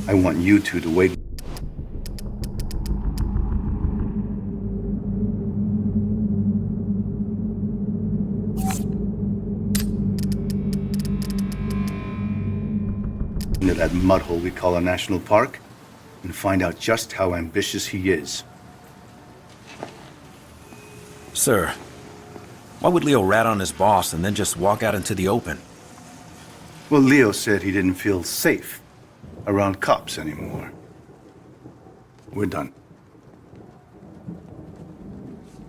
I want you two to wait. Into that mud hole we call a national park and find out just how ambitious he is. Sir, why would Leo rat on his boss and then just walk out into the open? Well, Leo said he didn't feel safe around cops anymore. We're done.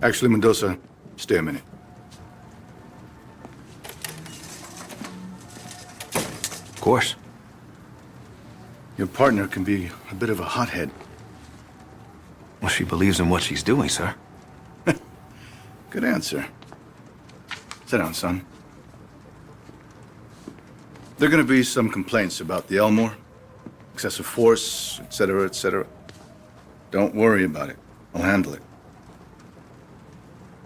Actually, Mendoza, stay a minute. Of course. Your partner can be a bit of a hothead. Well, she believes in what she's doing, sir. Good answer. Sit down, son. There are gonna be some complaints about the Elmore, excessive force, etc., etc. Don't worry about it. I'll handle it.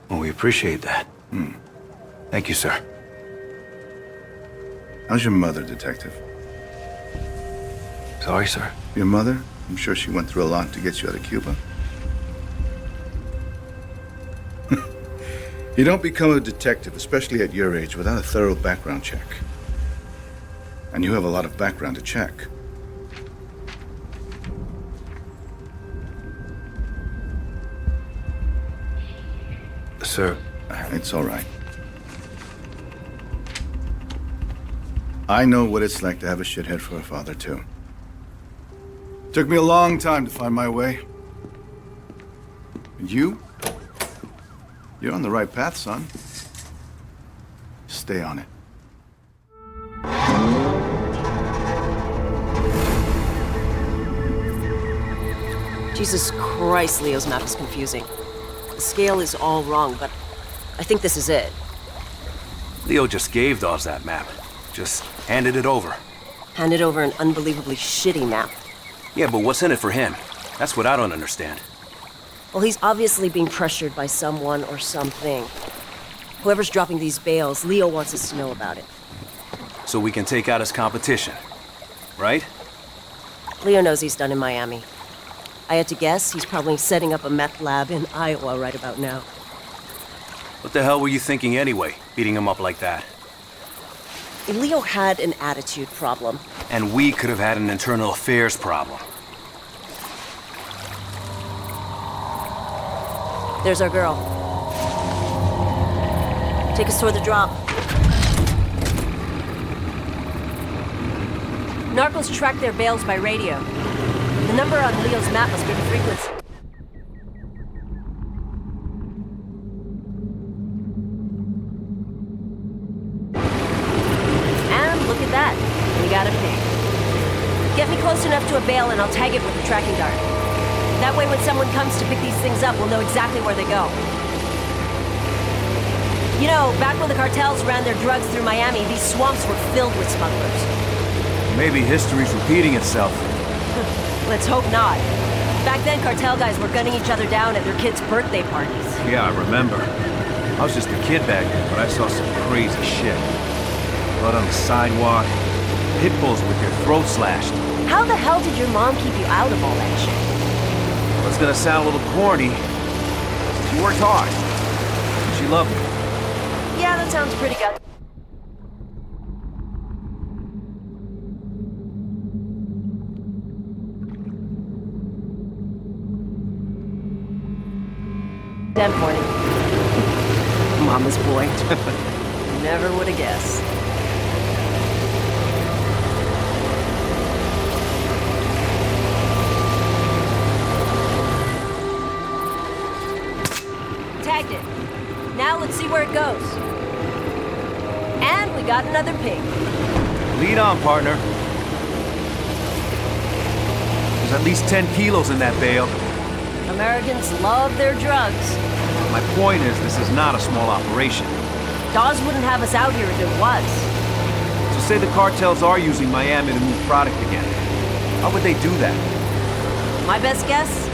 Well, we appreciate that. Thank you, sir. How's your mother, Detective? Sorry, sir. Your mother? I'm sure she went through a lot to get you out of Cuba. You don't become a detective, especially at your age, without a thorough background check. And you have a lot of background to check. Sir, It's all right. I know what it's like to have a shithead for a father, too. Took me a long time to find my way. And you? You're on the right path, son. Stay on it. Jesus Christ, Leo's map is confusing. The scale is all wrong, but I think this is it. Leo just gave Dawes that map. Just handed it over. Handed over an unbelievably shitty map. Yeah, but what's in it for him? That's what I don't understand. Well, he's obviously being pressured by someone or something. Whoever's dropping these bales, Leo wants us to know about it. So we can take out his competition, right? Leo knows he's done in Miami. I had to guess he's probably setting up a meth lab in Iowa right about now. What the hell were you thinking anyway, beating him up like that? Leo had an attitude problem. And we could have had an internal affairs problem. There's our girl. Take us toward the drop. Narcos track their bales by radio. The number on Leo's map must be the frequency. And look at that. We got a pig. Get me close enough to a bale and I'll tag it with a tracking dart. That way when someone comes to pick these things up, we'll know exactly where they go. You know, back when the cartels ran their drugs through Miami, these swamps were filled with smugglers. Maybe history's repeating itself. Let's hope not. Back then, cartel guys were gunning each other down at their kids' birthday parties. Yeah, I remember. I was just a kid back then, but I saw some crazy shit. Blood on the sidewalk, pit bulls with their throats slashed. How the hell did your mom keep you out of all that shit? Well, it's gonna sound a little corny. She worked hard. She loved me. Yeah, that sounds pretty good. Dead morning. Mama's boy. Never would have guessed. Tagged it. Now let's see where it goes. And we got another pig. Lead on, partner. There's at least 10 kilos in that bale. Americans love their drugs. My point is, this is not a small operation. Dawes wouldn't have us out here if it was. So say the cartels are using Miami to move product again. How would they do that? My best guess?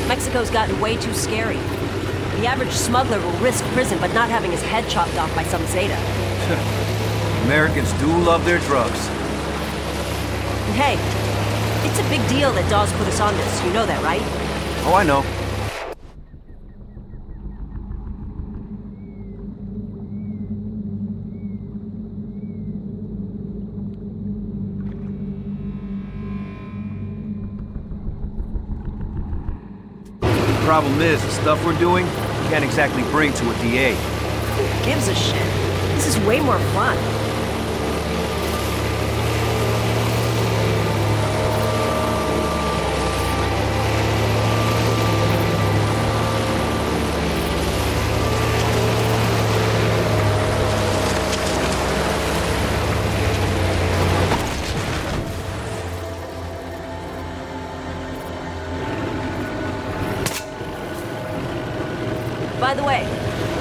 Mexico's gotten way too scary. The average smuggler will risk prison, but not having his head chopped off by some Zeta. Americans do love their drugs. And hey, It's a big deal that Dawes put us on this. You know that, right? Oh, I know. The problem is, the stuff we're doing, we can't exactly bring to a DA. Who gives a shit? This is way more fun. By the way,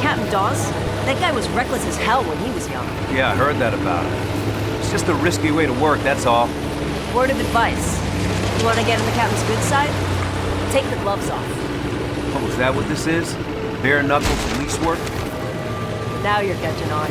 Captain Dawes, that guy was reckless as hell when he was young. Yeah, I heard that about him. It's just a risky way to work, that's all. Word of advice. You want to get on the captain's good side? Take the gloves off. Oh, is that what this is? Bare knuckle police work? Now you're catching on.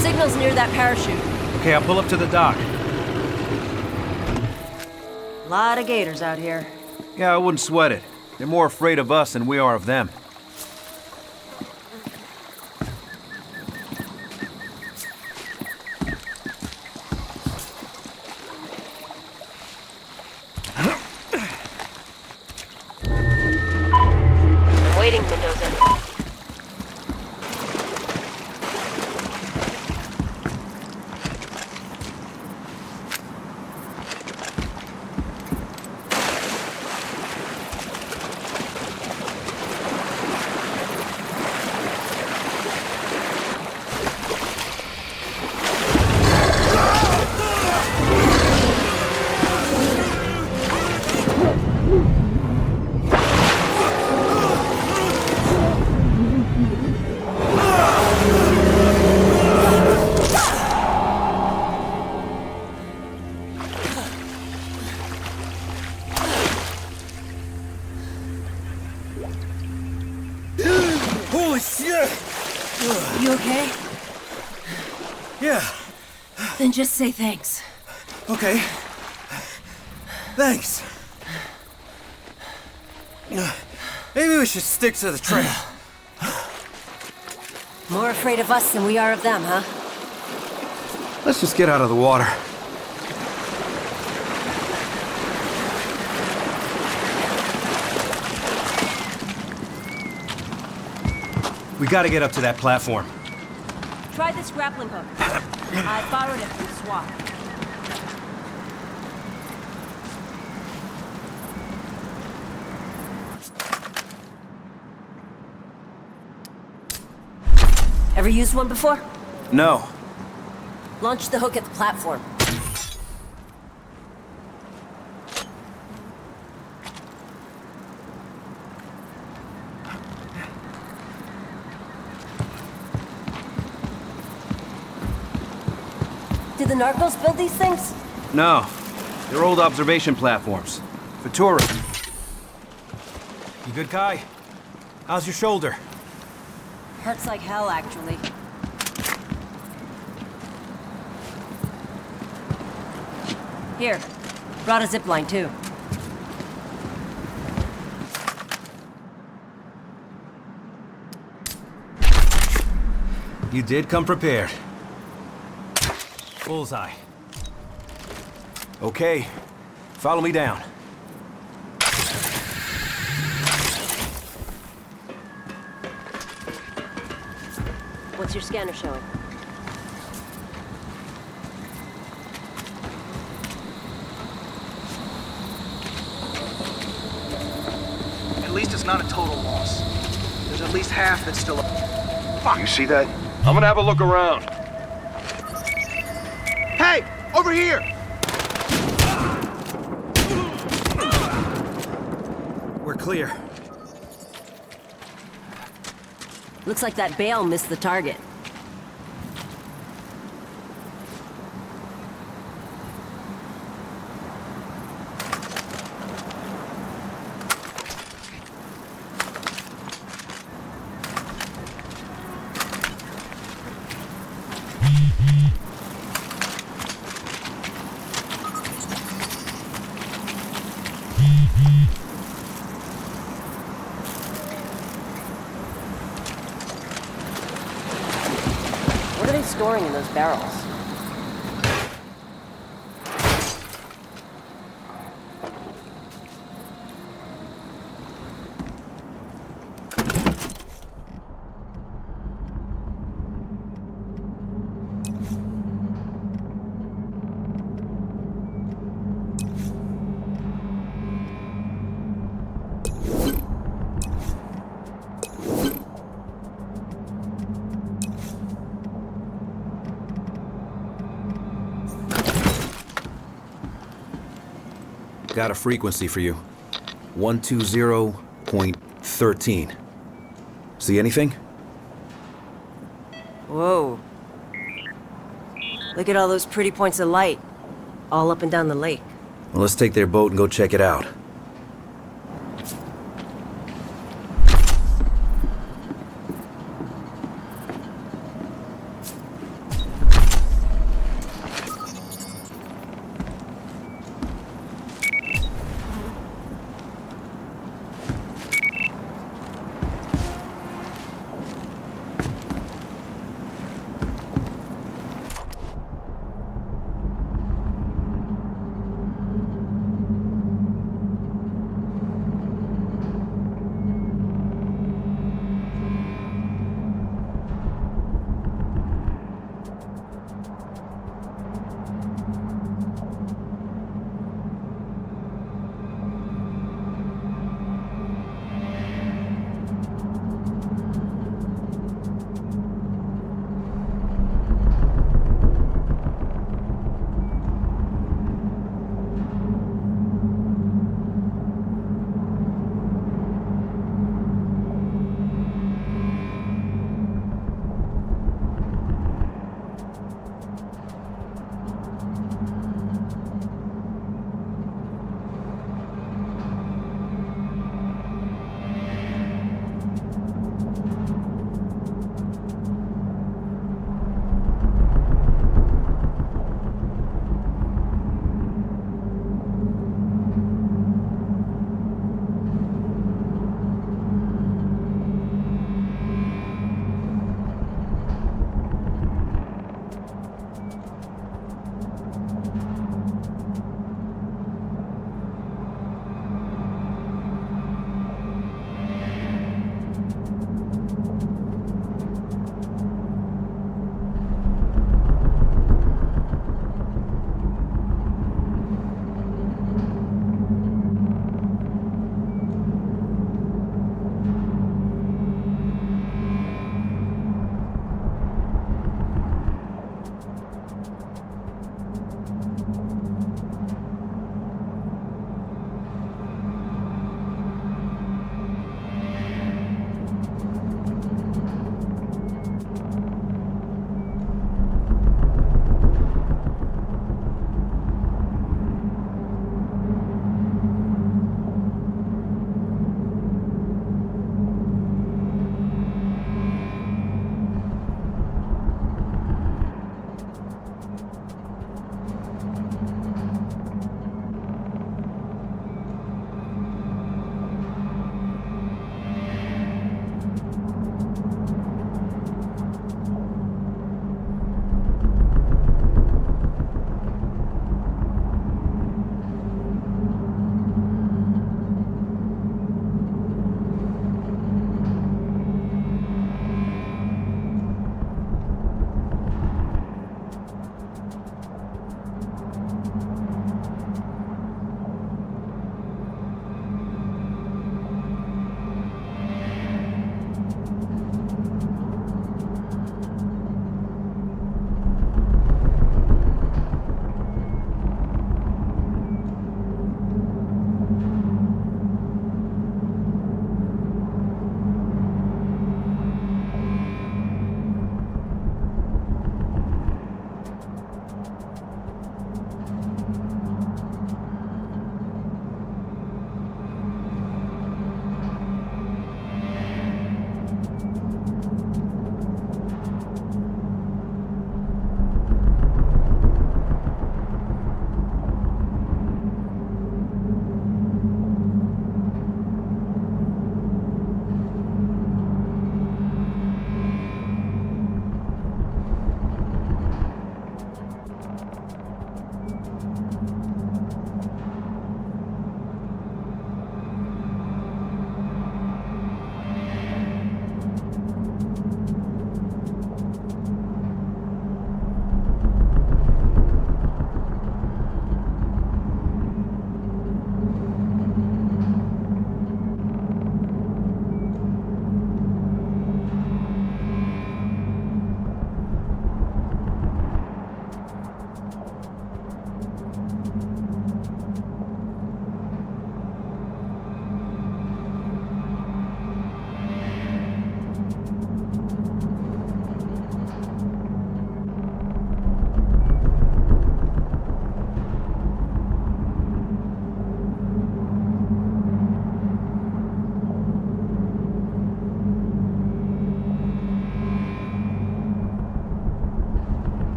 Signal's near that parachute. Okay, I'll pull up to the dock. Lot of gators out here. Yeah, I wouldn't sweat it. They're more afraid of us than we are of them. I'm waiting, Mendoza. Holy shit! You okay? Yeah, Then just say thanks. okay. Thanks. Maybe we should stick to the trail. More afraid of us than we are of them, huh? Let's just get out of the water. We gotta get up to that platform. Try this grappling hook. I borrowed it from SWAT. Ever used one before? No. Launch the hook at the platform. Did the narcos build these things? No. They're old observation platforms. For tourism. You good, Kai? How's your shoulder? Hurts like hell, actually. Here. Brought a zipline, too. You did come prepared. Bullseye. Okay. Follow me down. What's your scanner showing? least it's not a total loss. There's at least half that's still up. You see that? I'm gonna have a look around. Hey! Over here! We're clear. Looks like that bale missed the target. What are they storing in those barrels? Got a frequency for you. 120.13. See anything? Whoa. Look at all those pretty points of light. All up and down the lake. Well, let's take their boat and go check it out.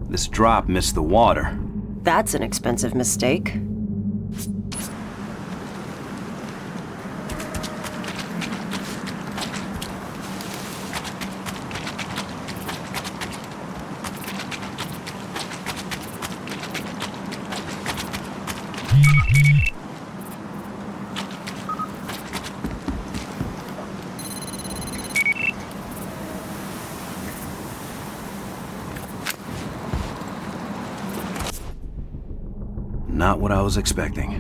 This drop missed the water. That's an expensive mistake. Not what I was expecting.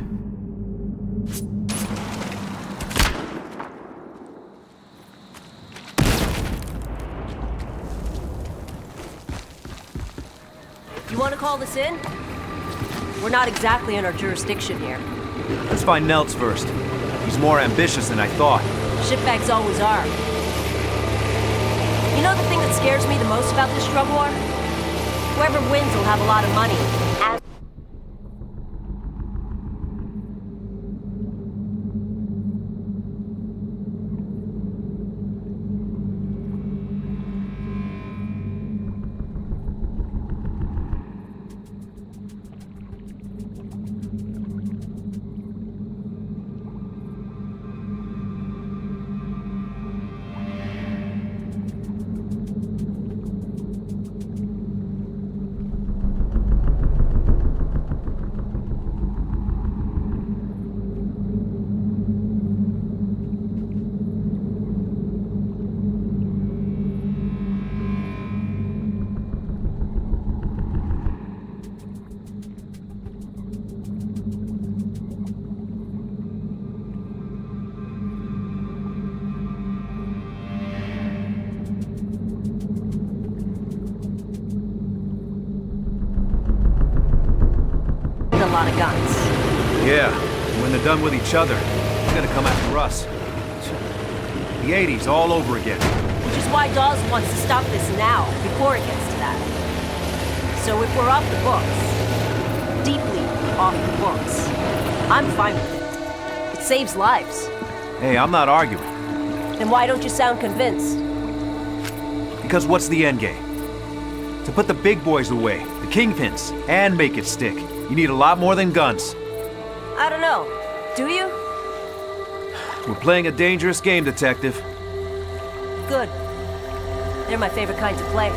You want to call this in? We're not exactly in our jurisdiction here. Let's find Nelts first. He's more ambitious than I thought. Shitbags always are. You know the thing that scares me the most about this drug war? Whoever wins will have a lot of money. And a lot of guns. Yeah, and when they're done with each other, they're gonna come after us. The 80s all over again. Which is why Dawes wants to stop this now, before it gets to that. So if we're off the books, deeply off the books, I'm fine with it. It saves lives. Hey, I'm not arguing. Then why don't you sound convinced? Because what's the end game? To put the big boys away, the kingpins, and make it stick. You need a lot more than guns. I don't know. Do you? We're playing a dangerous game, Detective. Good. They're my favorite kind to play.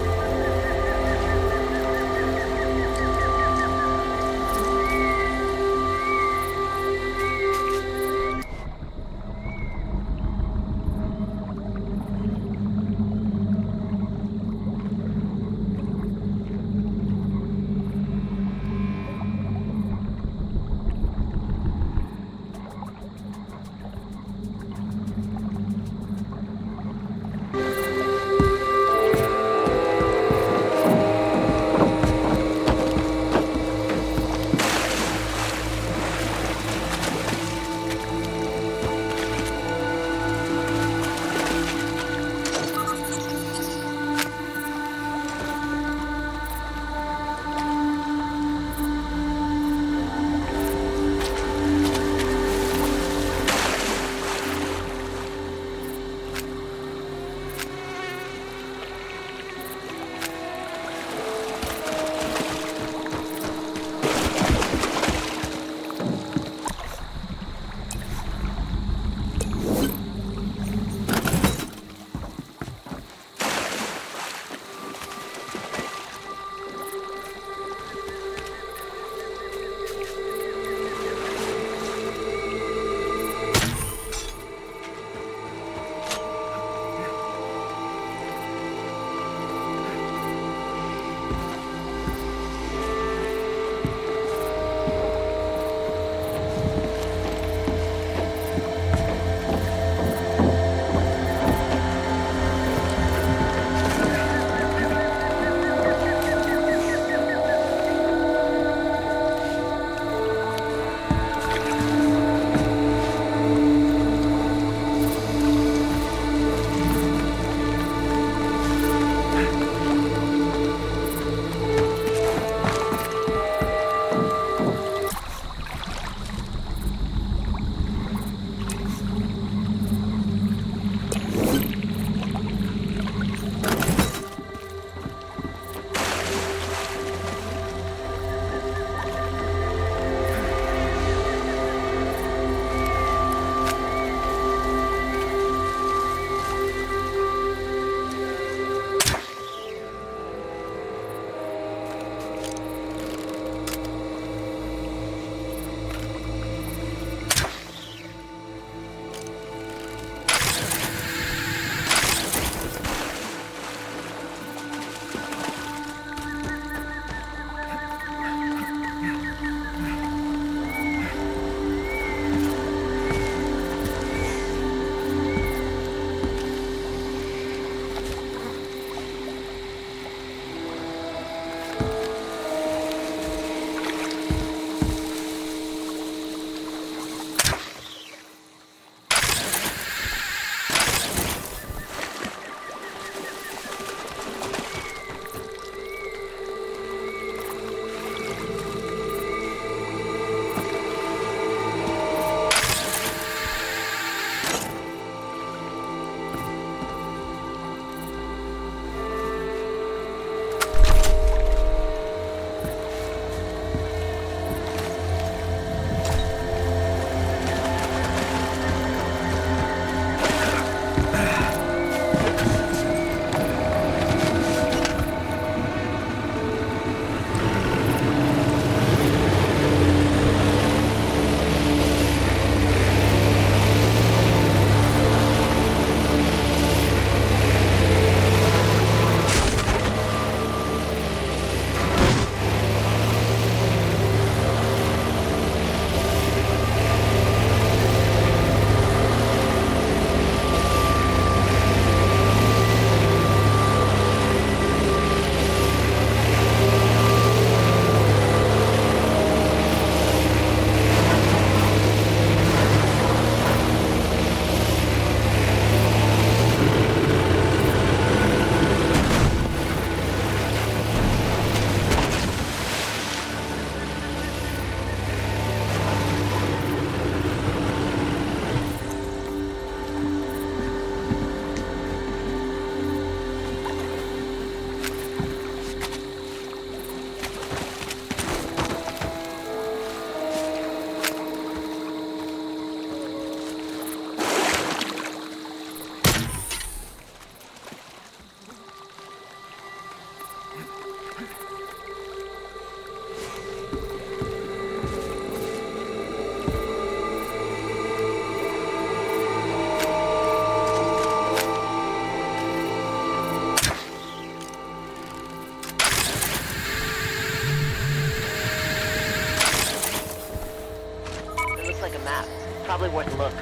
Probably worth a look.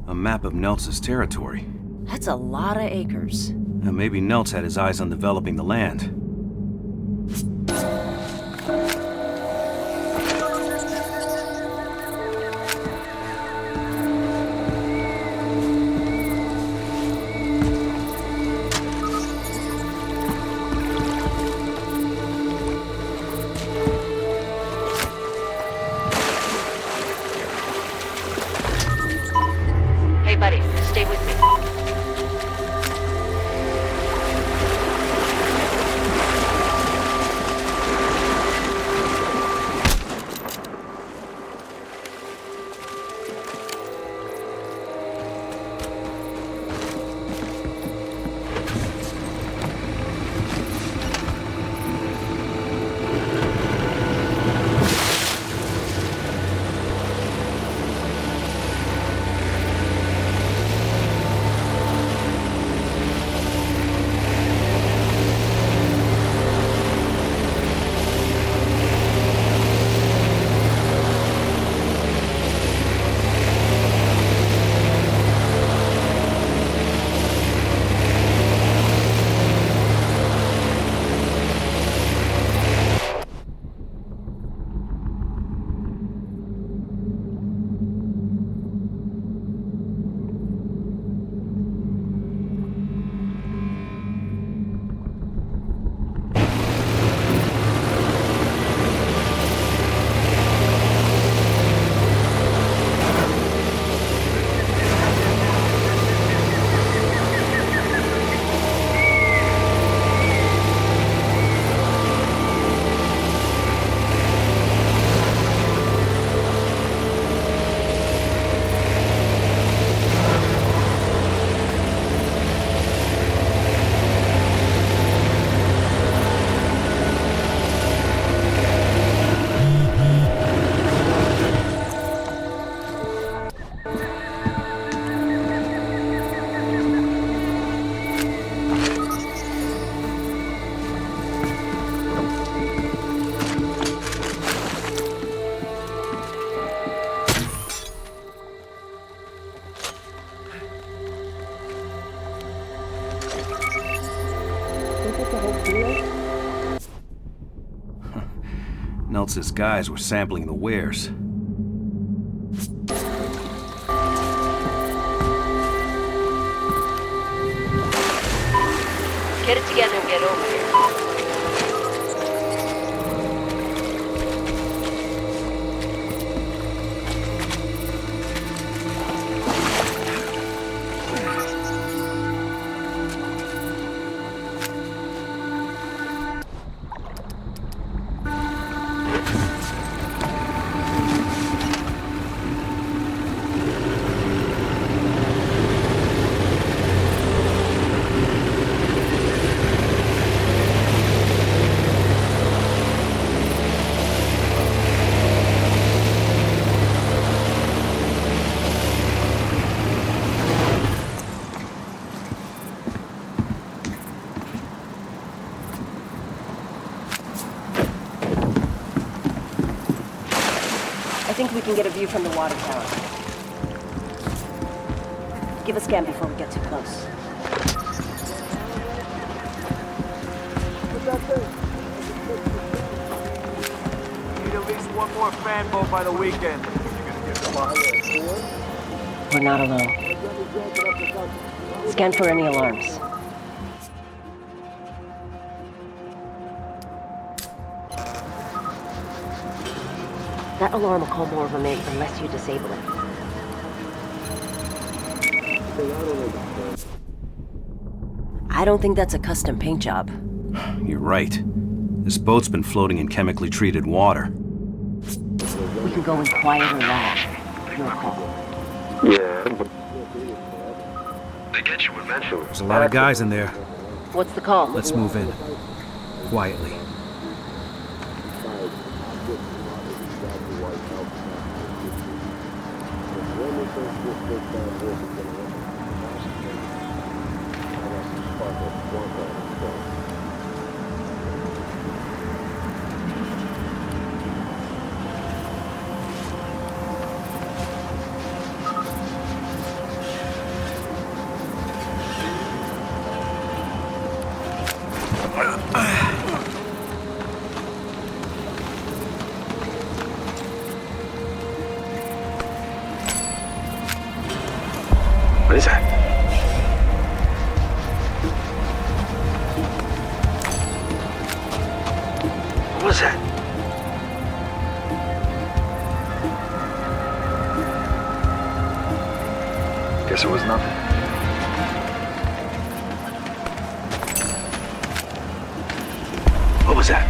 A map of Neltz's territory. That's a lot of acres. Now, maybe Neltz had his eyes on developing the land. Hey, buddy, stay with me. Neltz's guys were sampling the wares. Get it together and get over here. I think we can get a view from the water tower. Give a scan before we get too close. Need at least one more fan boat by the weekend. We're not alone. Scan for any alarms. That alarm will call more of a mate unless you disable it. I don't think that's a custom paint job. You're right. This boat's been floating in chemically treated water. We can go in quiet or loud. Your call. They get you eventually. There's a lot of guys in there. What's the call? Let's move in. Quietly. What is that? What was that? Guess it was nothing. What was that?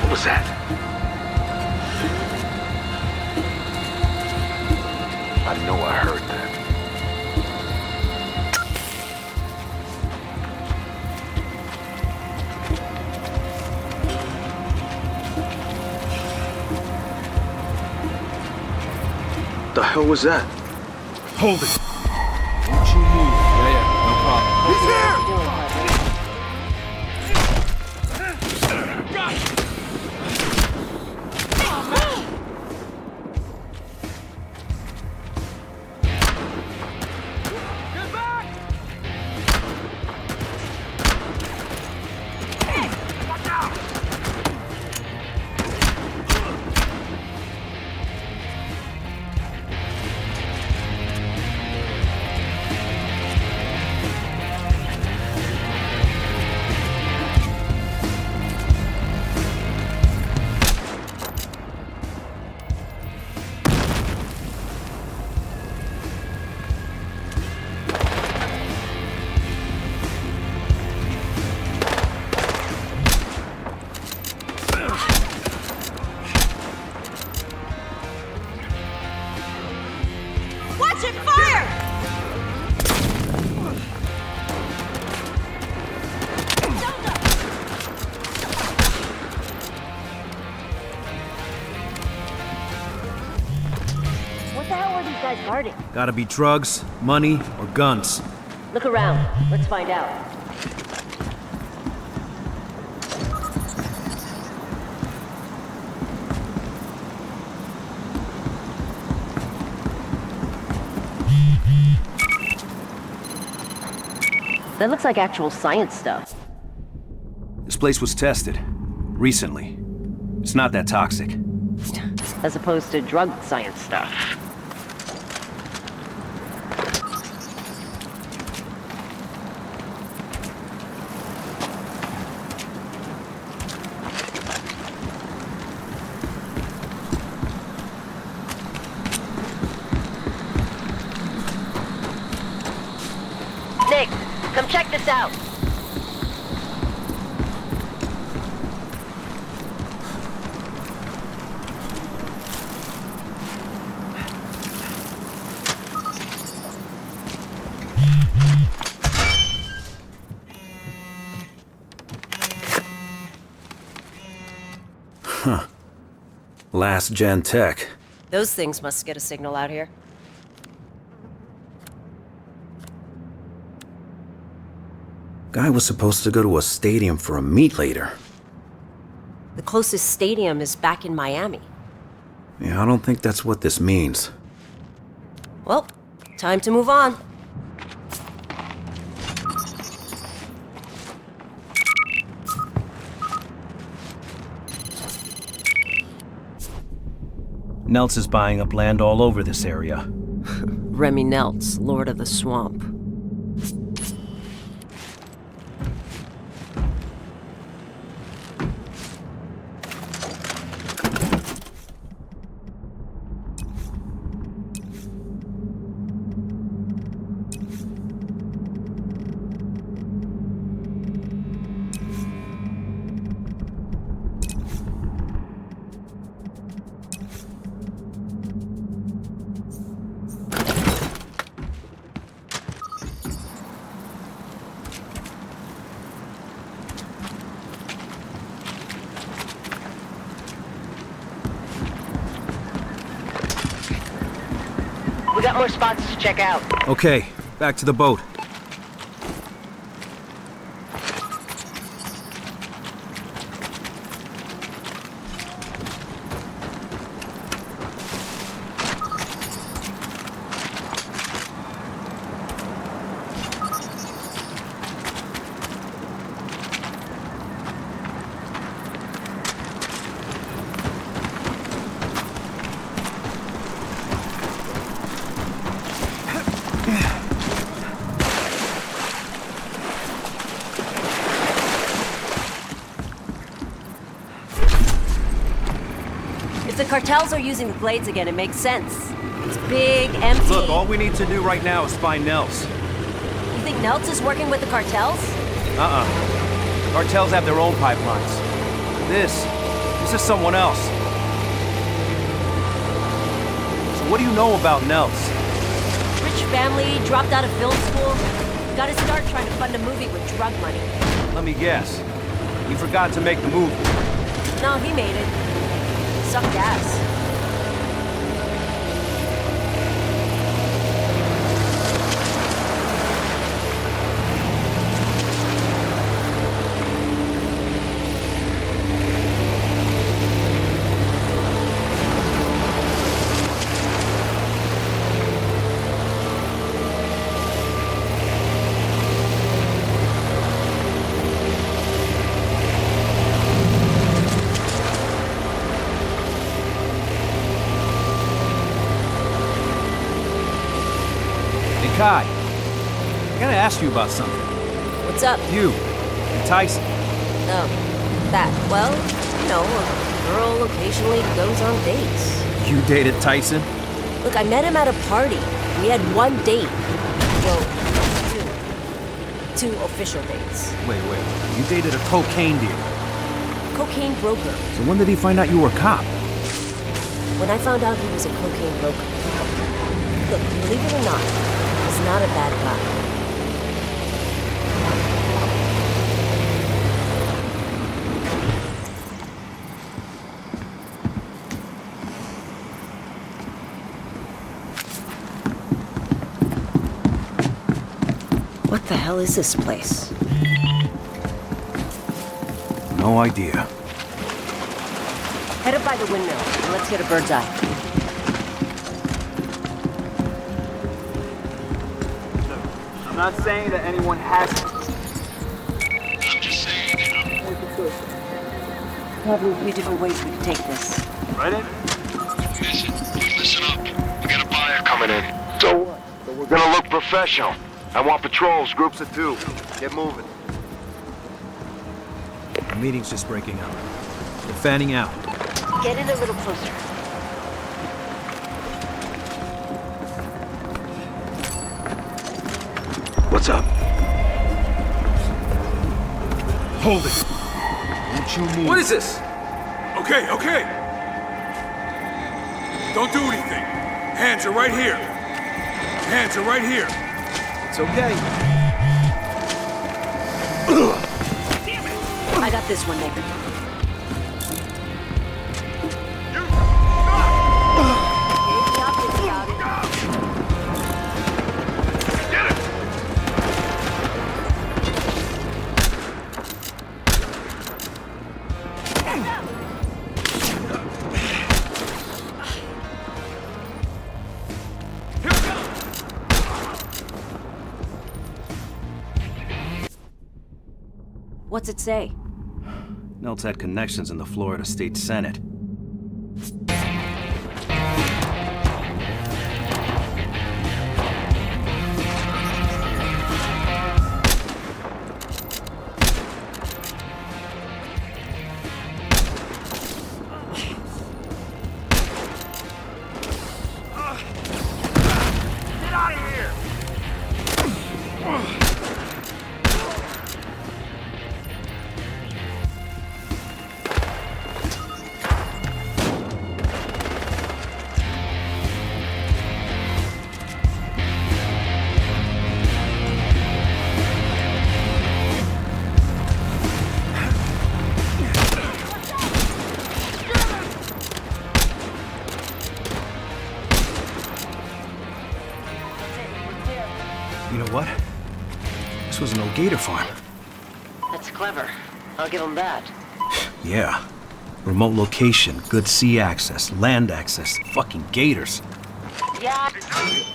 What was that? I know I heard that. The hell was that? Hold it! Don't you move. Yeah, no problem. He's here! Doing, Watch it fire! What the hell are these guys guarding? Gotta be drugs, money, or guns. Look around. Let's find out. That looks like actual science stuff. This place was tested. Recently. It's not that toxic. As opposed to drug science stuff. Nick, come check this out. Last gen tech. Those things must get a signal out here. Guy was supposed to go to a stadium for a meet later. The closest stadium is back in Miami. Yeah, I don't think that's what this means. Well, time to move on. Neltz is buying up land all over this area. Remy Neltz, Lord of the Swamp. We got more spots to check out. Okay, back to the boat. the cartels are using the blades again, it makes sense. It's big, empty... Look, all we need to do right now is find Nels. You think Nelts is working with the cartels? Cartels have their own pipelines. This is someone else. So what do you know about Nels? Rich family, dropped out of film school. Got his start trying to fund a movie with drug money. Let me guess. He forgot to make the movie. No, he made it. Sucked ass. Kai, I gotta ask you about something. What's up? You and Tyson. Oh, that. Well, you know, a girl occasionally goes on dates. You dated Tyson? Look, I met him at a party. We had one date. Well, two official dates. Wait. You dated a cocaine dealer. Cocaine broker. So when did he find out you were a cop? When I found out he was a cocaine broker. Look, believe it or not, he's not a bad guy. What the hell is this place? No idea. Head up by the windmill, and let's get a bird's eye. I'm not saying that anyone has to. I'm just saying, you know. Probably different ways we could take this. Right in? Listen up. We got a buyer coming in. So what? So we're gonna look professional. I want patrols, groups of 2. Get moving. The meeting's just breaking up. We're fanning out. Get in a little closer. What's up? Hold it. Don't you move. What is this? Okay. Don't do anything. Hands are right here. Hands are right here. It's okay. I got this one, nigga. What's it say? Nelt's had connections in the Florida State Senate. Get out of here! You know what? This was an old gator farm. That's clever. I'll give him that. Yeah. Remote location, good sea access, land access, fucking gators. Yeah.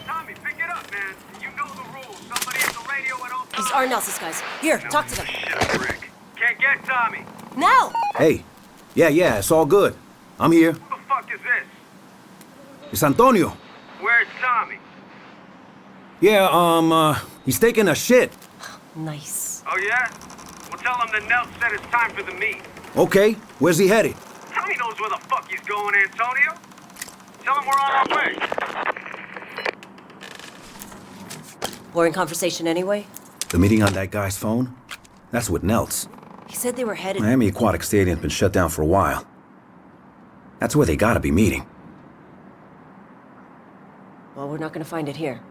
Tommy, pick it up, man. You know the rules. Somebody at the radio at all These are Nelson's guys. Here, talk to them. Shit, Rick. Can't get Tommy. Now! Hey, yeah, it's all good. I'm here. Who the fuck is this? It's Antonio. Where's Tommy? Yeah, he's taking a shit. Nice. Oh, yeah? Well, tell him that Nell said it's time for the meet. Okay, where's he headed? Tell Johnny knows where the fuck he's going, Antonio. Tell him we're on our way. Boring conversation anyway? The meeting on that guy's phone? That's with Nelts. He said they were headed... Miami Aquatic Stadium's been shut down for a while. That's where they gotta be meeting. Well, we're not gonna find it here.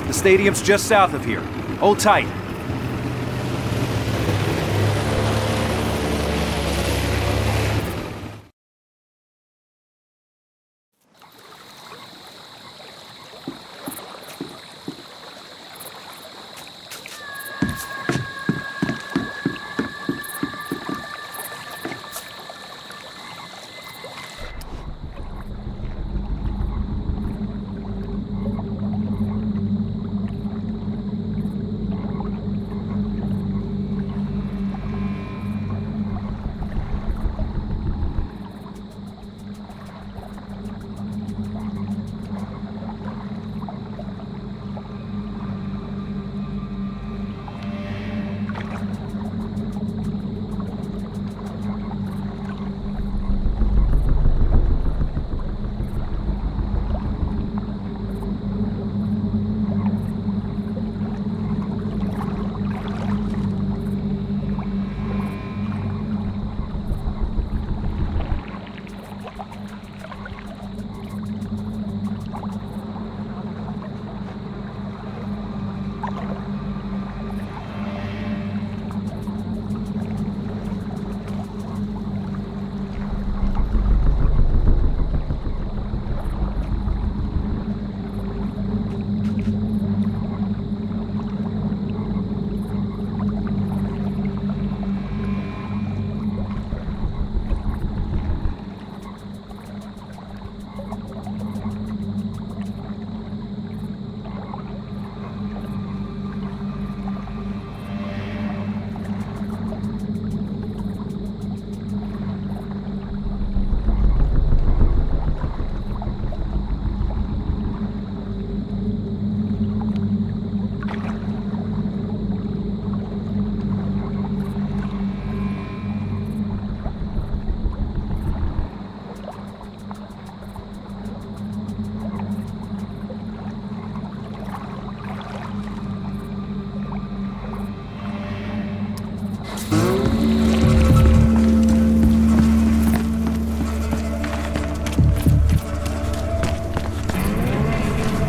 The stadium's just south of here. Hold tight.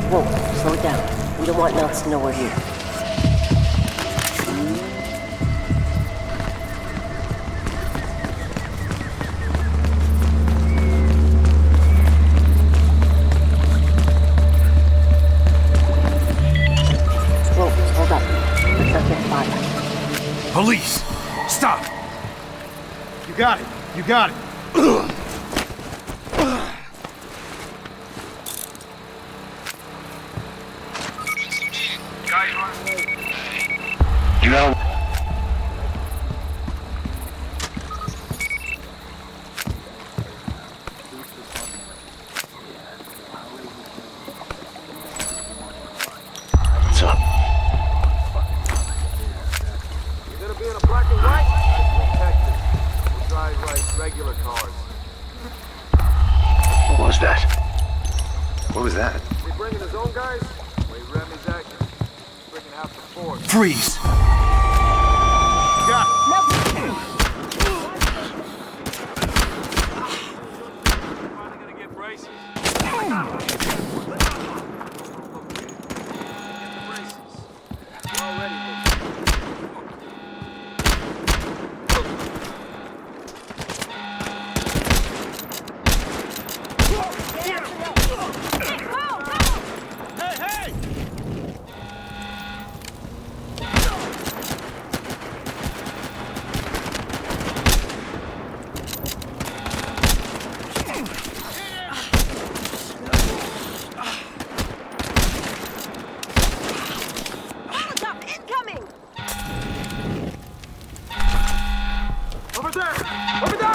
Whoa, slow it down. We don't want Nelts to know we're here. Whoa, hold up. Let's not get spotted. Police! Stop! You got it. You got it. You know, what's up? You're gonna be in a black and white? Detective. We drive like regular cars. What was that? What was that? Is he bringing his own guys? Wait, Remy's acting. He's bringing half the force. Freeze! Got it. Finally gonna get braces. Get the braces. We're all ready, there! Over there!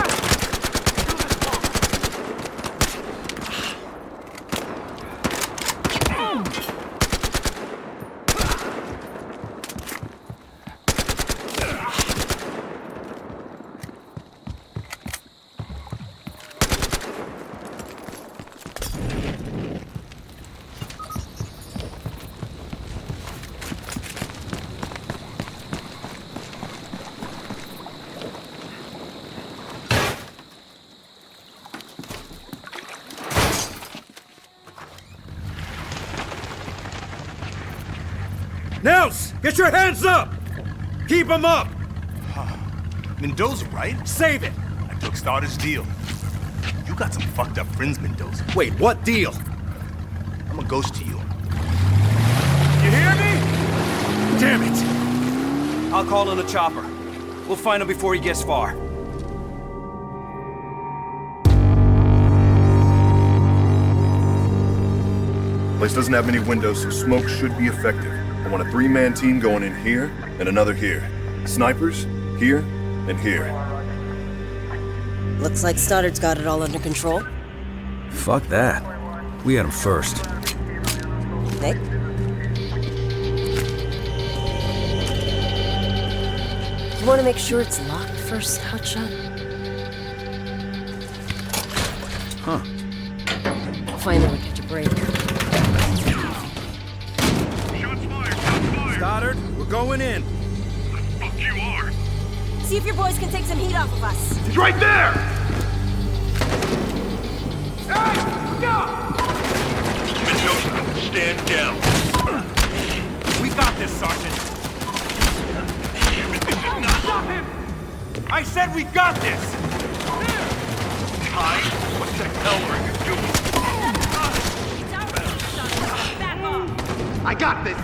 Nels, get your hands up! Keep them up! Mendoza, right? Save it! I took Starter's deal. You got some fucked up friends, Mendoza. Wait, what deal? I'm a ghost to you. You hear me? Damn it! I'll call in the chopper. We'll find him before he gets far. Place doesn't have many windows, so smoke should be effective. I want a 3-man team going in here and another here. Snipers, here and here. Looks like Stoddard's got it all under control. Fuck that. We had him first. Nick? You want to make sure it's locked first, Hotshot? Huh. Finally, we'll catch a break. Stoddard, we're going in. Fuck you are. See if your boys can take some heat off of us. He's right there! Hey! Look out! Mendoza, stand down. We got this, Sergeant. Stop him! I said we got this! Ty, what the hell are you doing? It's our back off. I got this!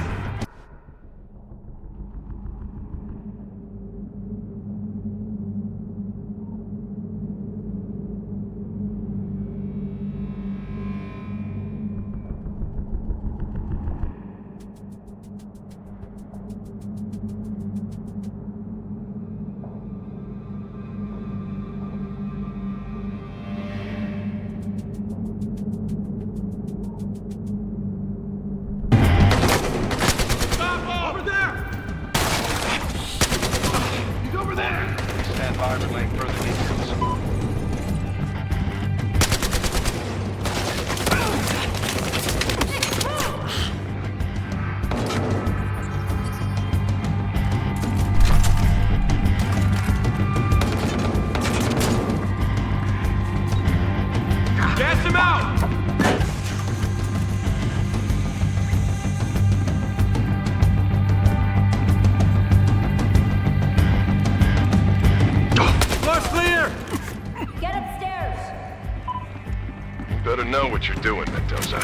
Know what you're doing, Mendoza.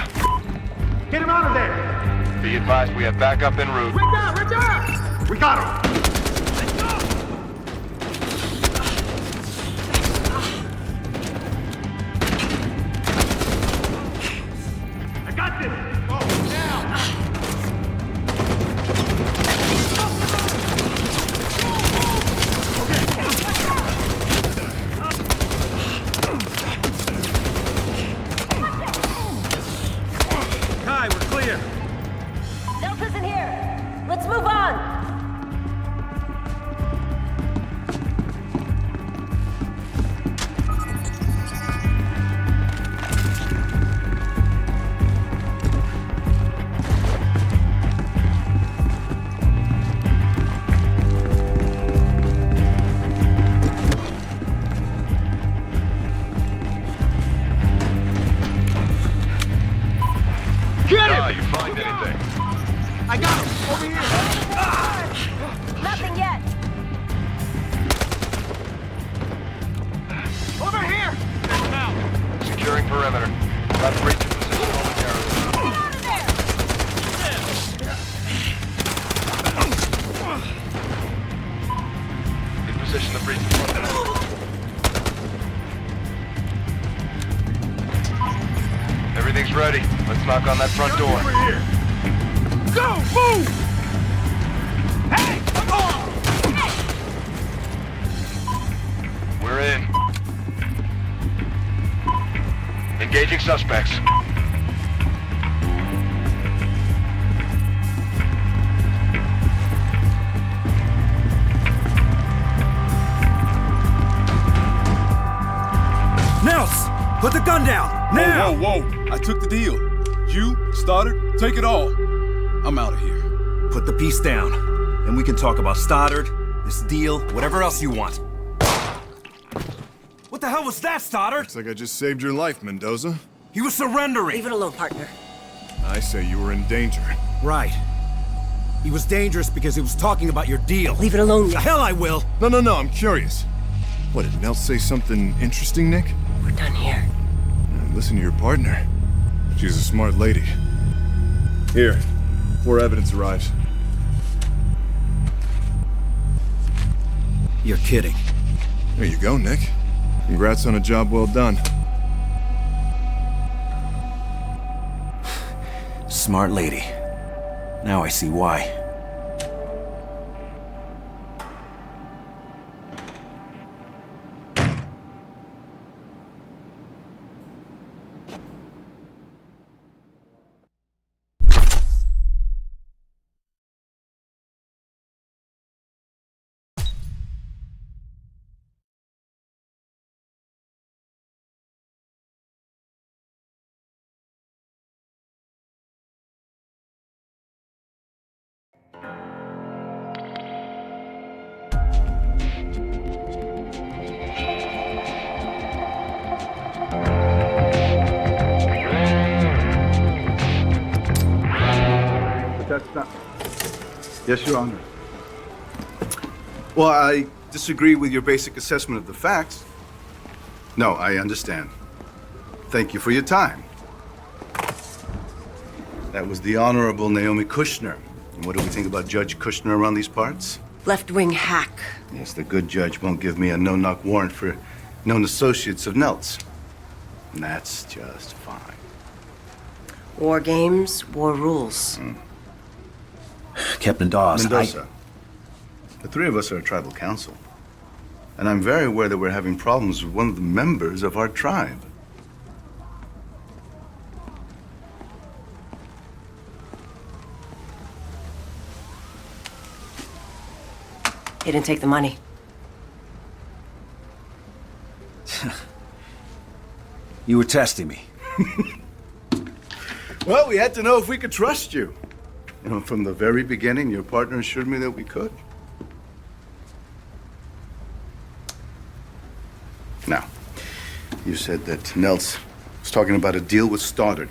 Get him out of there! Be advised, we have backup en route. Right there! We got him! Let's go! I got this! Oh, now! Delta's in here. Let's move on. You find anything? I got him! Over here! Nothing yet. Over here! Securing perimeter. About to reach your position momentarily. Get out of there! In position to breach the front door. Everything's ready. Let's knock on that front door. Over here! Go! Move! Hey! Come on! Engaging suspects. Nels! Put the gun down! Now! Whoa, whoa. I took the deal. You, Stoddard, take it all. I'm out of here. Put the piece down. Then we can talk about Stoddard, this deal, whatever else you want. What the hell was that, Stoddard? Looks like I just saved your life, Mendoza. He was surrendering. Leave it alone, partner. I say you were in danger. Right. He was dangerous because he was talking about your deal. Leave it alone, The hell I will! No, I'm curious. What, did Nels say something interesting, Nick? We're done here. Listen to your partner. She's a smart lady. Here, before evidence arrives. You're kidding. There you go, Nick. Congrats on a job well done. Smart lady. Now I see why. That's not... Yes, Your Honor. Well, I disagree with your basic assessment of the facts. No, I understand. Thank you for your time. That was the Honorable Naomi Kushner. And what do we think about Judge Kushner around these parts? Left-wing hack. Yes, the good judge won't give me a no-knock warrant for known associates of Nelt's. And that's just fine. War games, war rules. Captain Dawes, Mendoza, the three of us are a tribal council. And I'm very aware that we're having problems with one of the members of our tribe. He didn't take the money. You were testing me. Well, we had to know if we could trust you. You know, from the very beginning, your partner assured me that we could. Now, you said that Nels was talking about a deal with Stoddard.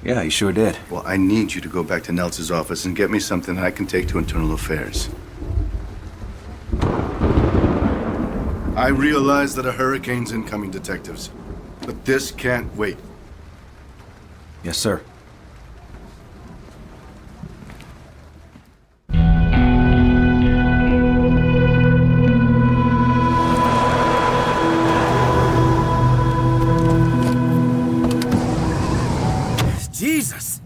Yeah, he sure did. Well, I need you to go back to Nels's office and get me something I can take to Internal Affairs. I realize that a hurricane's incoming, detectives, but this can't wait. Yes, sir. Jesus!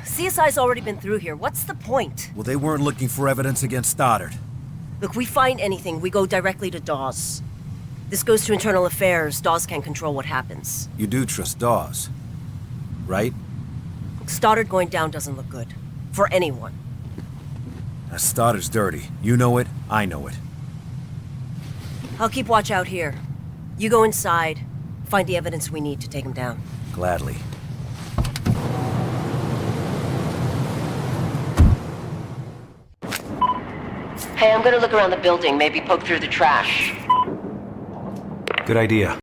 CSI's already been through here. What's the point? Well, they weren't looking for evidence against Stoddard. Look, we find anything, we go directly to Dawes. This goes to Internal Affairs. Dawes can't control what happens. You do trust Dawes, right? Stoddard going down doesn't look good. For anyone. Stoddard's dirty. You know it, I know it. I'll keep watch out here. You go inside, find the evidence we need to take him down. Gladly. Hey, I'm gonna look around the building, maybe poke through the trash. Good idea.